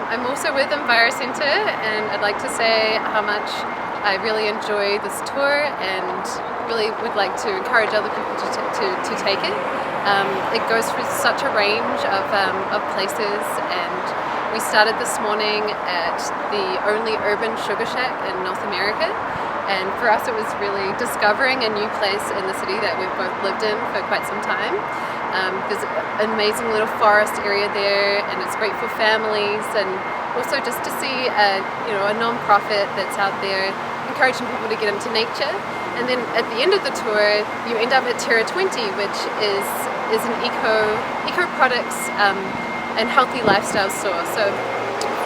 I'm also with Enviro Centre, and I'd like to say how much I really enjoy this tour and really would like to encourage other people to take it. It goes through such a range of places, and we started this morning at the only urban sugar shack in North America. And for us it was really discovering a new place in the city that we've both lived in for quite some time. There's an amazing little forest area there, and it's great for families, and also just to see a non-profit that's out there encouraging people to get into nature. And then at the end of the tour you end up at Terra 20, which is an eco products and healthy lifestyle store. So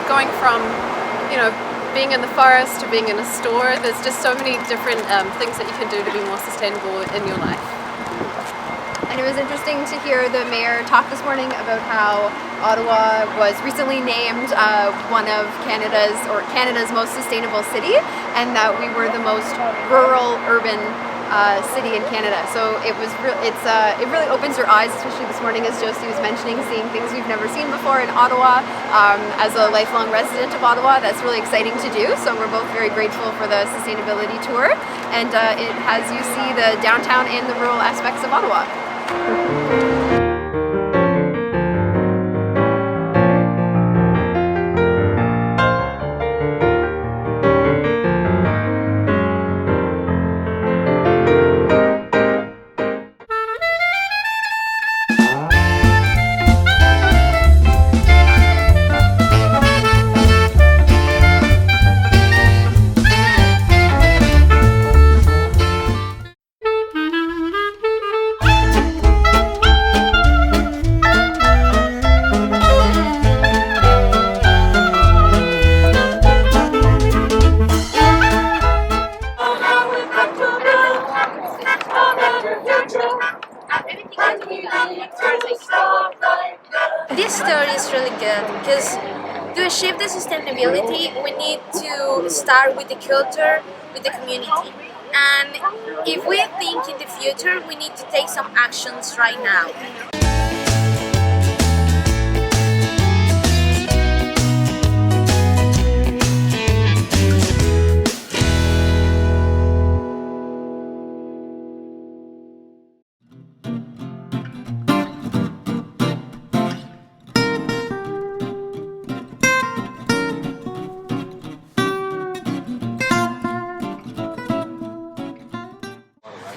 going from being in the forest to being in a store, there's just so many different things that you can do to be more sustainable in your life. And it was interesting to hear the mayor talk this morning about how Ottawa was recently named one of Canada's most sustainable city, and that we were the most rural urban city in Canada. So it really opens your eyes, especially this morning, as Josie was mentioning, seeing things we've never seen before in Ottawa. As a lifelong resident of Ottawa, that's really exciting to do. So we're both very grateful for the sustainability tour, and it has you see the downtown and the rural aspects of Ottawa. This story is really good because to achieve the sustainability, we need to start with the culture, with the community. And if we think in the future, we need to take some actions right now.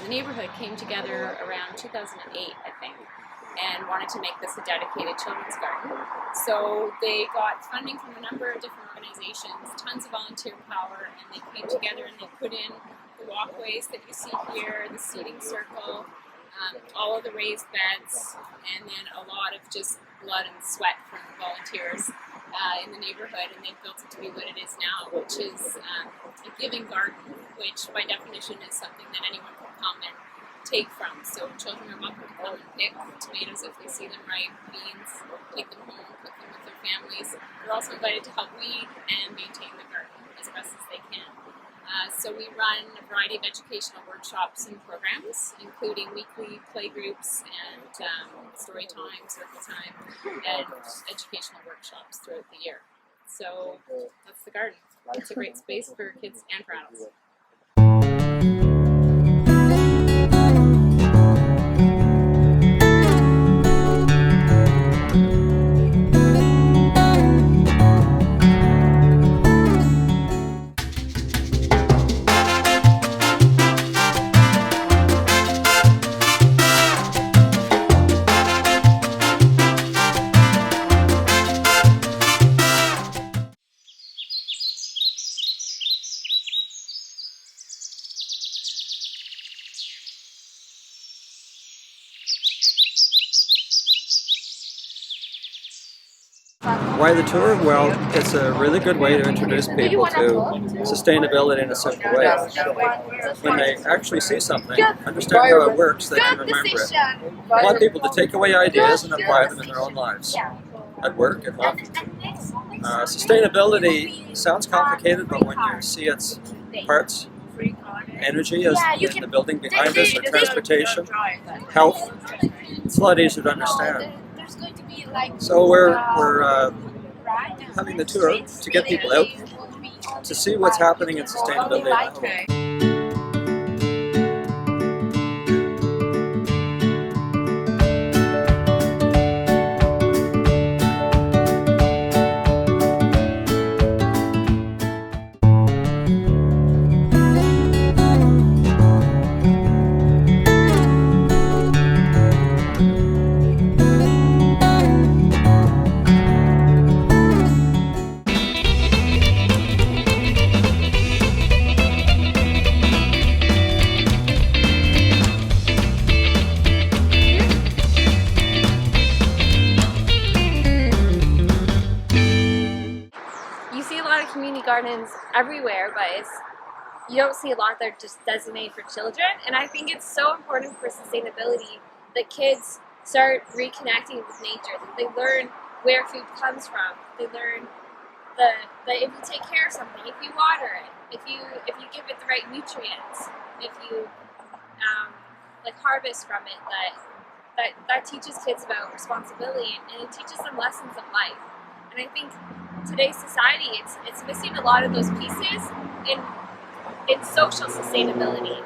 The neighborhood came together around 2008, I think, and wanted to make this a dedicated children's garden. So they got funding from a number of different organizations, tons of volunteer power, and they came together and they put in the walkways that you see here, the seating circle, all of the raised beds, and then a lot of just blood and sweat from the volunteers in the neighborhood, and they've built it to be what it is now, which is a giving garden, which by definition is something that anyone can come and take from. So children are welcome to come and pick tomatoes if they see them ripe, beans, take them home, cook them with their families. They're also invited to help weed and maintain the garden as best as they can. So we run a variety of educational workshops and programs, including weekly play groups and story time, circle time, and educational workshops throughout the year. So that's the garden. It's a great space for kids and for adults. Why the tour? Well, it's a really good way to introduce people to sustainability in a simple way. When they actually see something, understand how it works, they can remember it. I want people to take away ideas and apply them in their own lives, at work, at home. Sustainability sounds complicated, but when you see its parts, energy as in the building behind us, or transportation, health, it's a lot easier to understand. So we're having the tour to get people out to see what's happening in sustainability in Ottawa. You see a lot of community gardens everywhere, but you don't see a lot that are just designated for children. And I think it's so important for sustainability that kids start reconnecting with nature, that they learn where food comes from, they learn that if you take care of something, if you water it, if you give it the right nutrients, if you like harvest from it, that teaches kids about responsibility, and it teaches them lessons of life. And I think today's society, it's missing a lot of those pieces in social sustainability.